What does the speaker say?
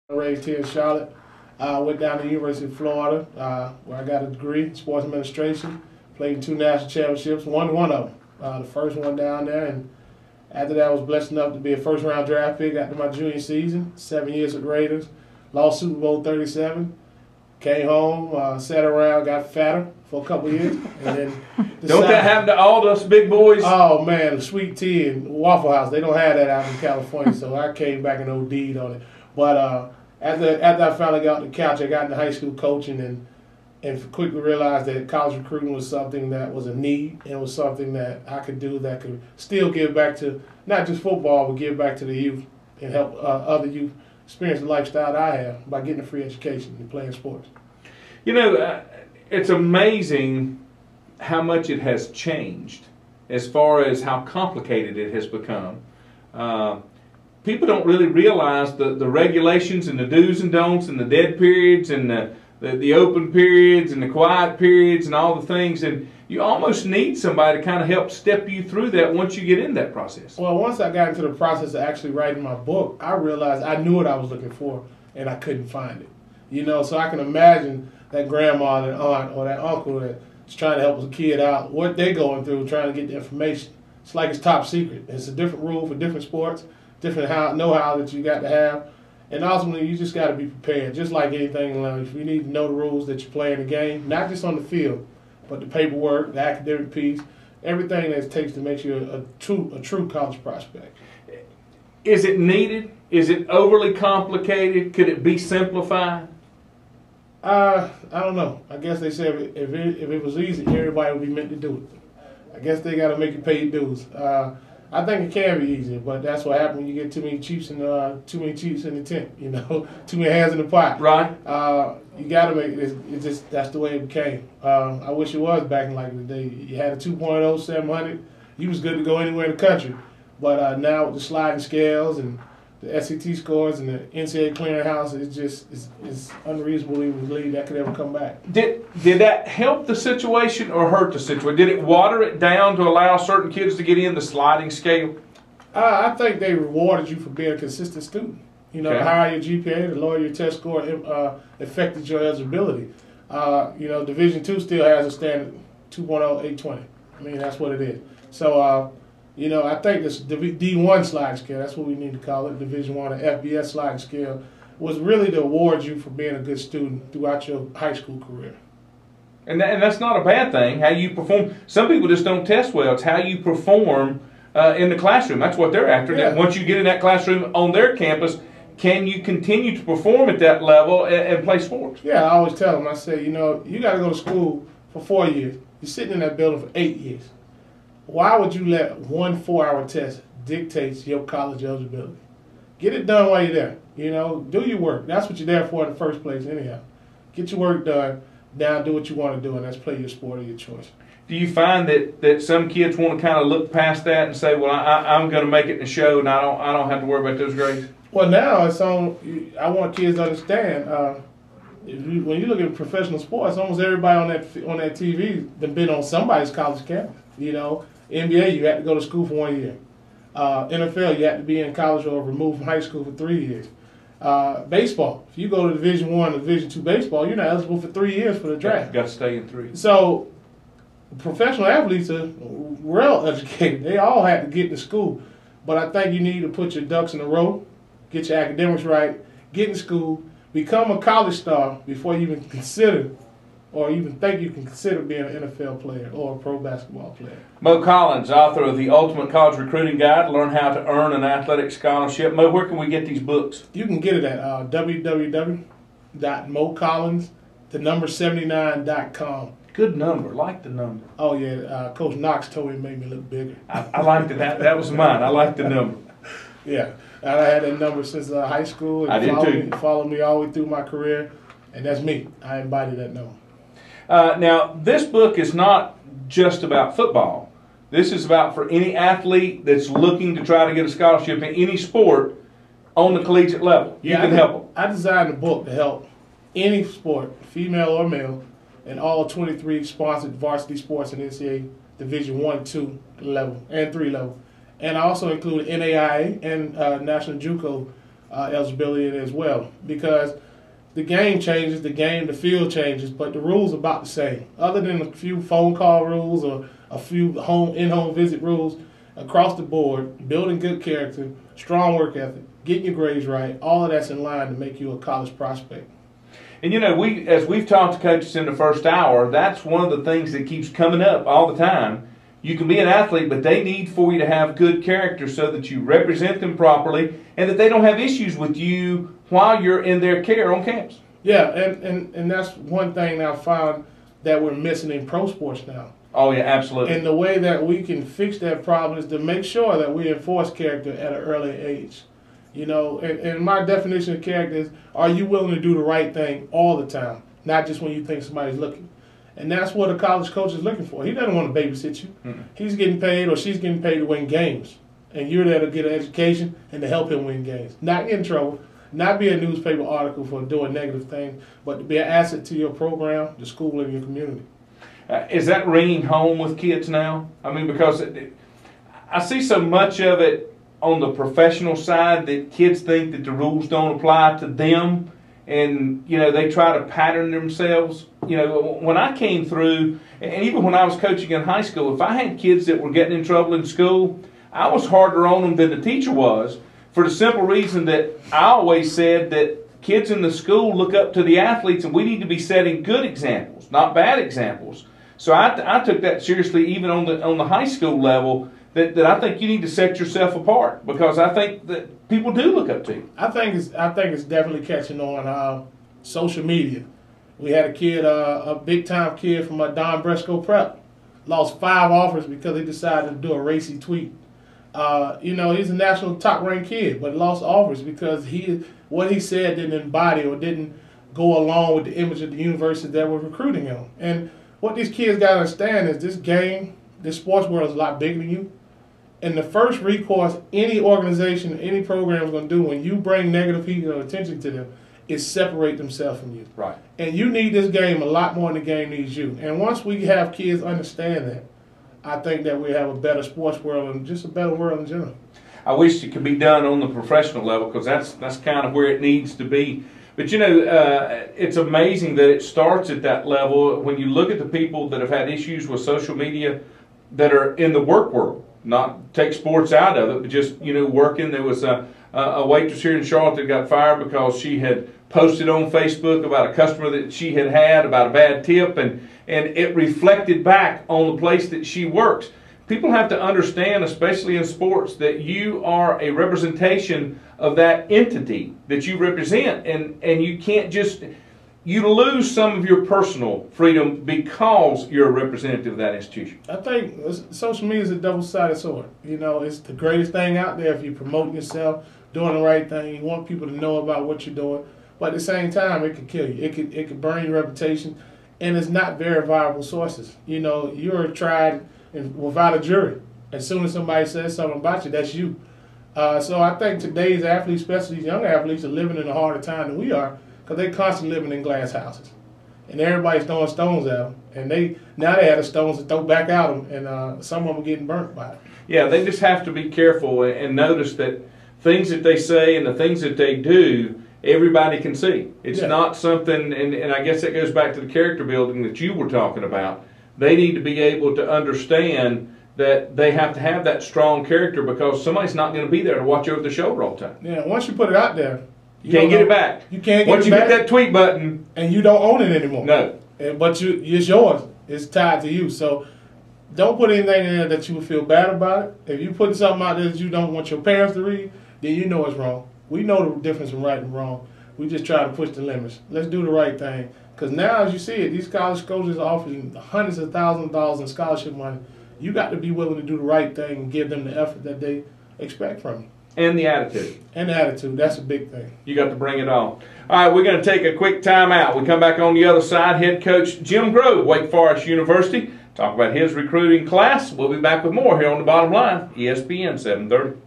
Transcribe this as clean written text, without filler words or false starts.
Raised here in Charlotte. Went down to the University of Florida, where I got a degree in sports administration. Played in 2 national championships, won one of them, the first one down there. And after that, I was blessed enough to be a first-round draft pick after my junior season. 7 years with Raiders, lost Super Bowl 37. Came home, sat around, got fatter for a couple years, and then don't that happen to all us big boys? Oh man, sweet tea and Waffle House, they don't have that out in California, so I came back and OD'd on it. But after I finally got on the couch, I got into high school coaching and quickly realized that college recruiting was something that was a need and was something that I could do that could still give back to not just football, but give back to the youth and help other youth experience the lifestyle that I have by getting a free education and playing sports. You know, it's amazing how much it has changed as far as how complicated it has become. People don't really realize the regulations and the do's and don'ts and the dead periods and the open periods and the quiet periods and all the things, and you almost need somebody to kind of help step you through that once you get in that process. Well, once I got into the process of actually writing my book, I realized I knew what I was looking for and I couldn't find it. You know, so I can imagine that grandma, that aunt, or that uncle that's trying to help a kid out, what they're going through trying to get the information. It's like it's top secret. It's a different rule for different sports, different know-how that you got to have. And ultimately, you just got to be prepared. Just like anything in life, you need to know the rules that you play in the game, not just on the field, but the paperwork, the academic piece, everything that it takes to make you a true college prospect. Is it needed? Is it overly complicated? Could it be simplified? I don't know. I guess they said if it was easy, everybody would be meant to do it. I guess they got to make you pay your dues. I think it can be easier, but that's what happens when you get too many chiefs in the tent. You know, too many hands in the pot. Right. You got to make it. It's just that's the way it became. I wish it was back in like the day. You had a 2.0 700. You was good to go anywhere in the country. But now with the sliding scales and the SAT scores and the NCAA clearinghouse, it's unreasonable to believe that could ever come back. Did that help the situation or hurt the situation? Did it water it down to allow certain kids to get in the sliding scale? I think they rewarded you for being a consistent student. You know, okay. The higher your GPA, the lower your test score affected your eligibility. You know, Division II still has a standard 2.0 820. I mean, that's what it is. So, you know, I think this D1 sliding scale, that's what we need to call it, Division I, or FBS sliding scale, was really to award you for being a good student throughout your high school career. And that's not a bad thing, how you perform. Some people just don't test well. It's how you perform in the classroom. That's what they're after. Yeah. Once you get in that classroom on their campus, can you continue to perform at that level and play sports? Yeah, I always tell them, I say, you know, you got to go to school for 4 years. You're sitting in that building for 8 years. Why would you let one 4-hour test dictate your college eligibility? Get it done while you're there. You know, do your work. That's what you're there for in the first place anyhow. Get your work done, now do what you want to do, and that's play your sport of your choice. Do you find that some kids want to kind of look past that and say, well, I'm going to make it in the show and I don't have to worry about those grades? Well, now it's on. I want kids to understand, when you look at professional sports, almost everybody on that TV has been on somebody's college campus, you know. NBA, you had to go to school for 1 year. NFL, you had to be in college or removed from high school for 3 years. Baseball, if you go to Division I or Division II baseball, you're not eligible for 3 years for the draft. Got to stay in 3. So professional athletes are well educated. They all had to get to school. But I think you need to put your ducks in a row, get your academics right, get in school, become a college star before you even consider or even think you can consider being an NFL player or a pro basketball player. Mo Collins, author of The Ultimate College Recruiting Guide, Learn How to Earn an Athletic Scholarship. Mo, where can we get these books? You can get it at www.mocollins79.com. Good number. Like the number. Oh, yeah. Coach Knox told me it made me look bigger. I liked it. That was mine. I liked the number. Yeah. I had that number since high school. And I did too. Followed me all the way through my career, and that's me. I embody that number. Now, this book is not just about football. This is about for any athlete that's looking to try to get a scholarship in any sport on the collegiate level. You can help them. I designed a book to help any sport, female or male, and all 23 sponsored varsity sports in NCAA Division I, II level, and 3 level. And I also include NAIA and National JUCO eligibility as well, because the game changes, the field changes, but the rules are about the same. Other than a few phone call rules or a few in-home visit rules, across the board, building good character, strong work ethic, getting your grades right, all of that's in line to make you a college prospect. And you know, as we've talked to coaches in the first hour, that's one of the things that keeps coming up all the time. You can be an athlete, but they need for you to have good character so that you represent them properly and that they don't have issues with you while you're in their care on campus. Yeah, and that's one thing that I found that we're missing in pro sports now. Oh, yeah, absolutely. And the way that we can fix that problem is to make sure that we enforce character at an early age. You know, and my definition of character is, are you willing to do the right thing all the time, not just when you think somebody's looking? And that's what a college coach is looking for. He doesn't want to babysit you. Mm-hmm. He's getting paid, or she's getting paid to win games. And you're there to get an education and to help him win games. Not get in trouble, not be a newspaper article for doing negative things, but to be an asset to your program, the school, and your community. Is that ringing home with kids now? I mean, because I see so much of it on the professional side that kids think that the rules don't apply to them, and you know, they try to pattern themselves. You know, when I came through, and even when I was coaching in high school, if I had kids that were getting in trouble in school, I was harder on them than the teacher was, for the simple reason that I always said that kids in the school look up to the athletes, and we need to be setting good examples, not bad examples. So I took that seriously, even on the high school level. That I think you need to set yourself apart, because I think that people do look up to you. I think it's definitely catching on social media. We had a kid, a big time kid from Don Bresco Prep, lost 5 offers because he decided to do a racy tweet. You know, he's a national top ranked kid, but lost offers because what he said didn't embody or didn't go along with the image of the university that were recruiting him. And what these kids got to understand is this sports world is a lot bigger than you. And the first recourse any organization, any program is going to do when you bring negative heat or attention to them is separate themselves from you. Right. And you need this game a lot more than the game needs you. And once we have kids understand that, I think that we have a better sports world and just a better world in general. I wish it could be done on the professional level, because that's kind of where it needs to be. But you know, it's amazing that it starts at that level. When you look at the people that have had issues with social media that are in the work world, not take sports out of it, but just, you know, working. There was a waitress here in Charlotte that got fired because she had posted on Facebook about a customer that she had about a bad tip, and it reflected back on the place that she works. People have to understand, especially in sports, that you are a representation of that entity that you represent, and you can't just, you lose some of your personal freedom because you're a representative of that institution. I think social media is a double-sided sword. You know, it's the greatest thing out there if you promote yourself, doing the right thing. You want people to know about what you're doing, but at the same time, it could kill you. It could burn your reputation, and it's not verifiable sources. You know, you're tried without a jury. As soon as somebody says something about you, that's you. So I think today's athletes, especially these young athletes, are living in a harder time than we are, because they're constantly living in glass houses. And everybody's throwing stones at them. And now they have the stones to throw back at them, and some of them are getting burnt by it. Yeah, they just have to be careful and notice that things that they say and the things that they do, everybody can see. It's not something, and I guess that goes back to the character building that you were talking about. They need to be able to understand that they have to have that strong character, because somebody's not going to be there to watch over the shoulder all the time. Yeah, once you put it out there, you can't get it back. You can't get Once it you back. hit that tweet button, and you don't own it anymore. No. But it's yours. It's tied to you. So don't put anything in there that you would feel bad about it. If you put something out there that you don't want your parents to read, then you know it's wrong. We know the difference in right and wrong. We just try to push the limits. Let's do the right thing. Because now, as you see it, these college coaches are offering hundreds of thousands of dollars in scholarship money. You got to be willing to do the right thing and give them the effort that they expect from you. and the attitude. And the attitude, that's a big thing. You got to bring it on. All right, we're going to take a quick time out. We come back on the other side. Head coach Jim Grove, Wake Forest University, talk about his recruiting class. We'll be back with more here on The Bottom Line, ESPN 730.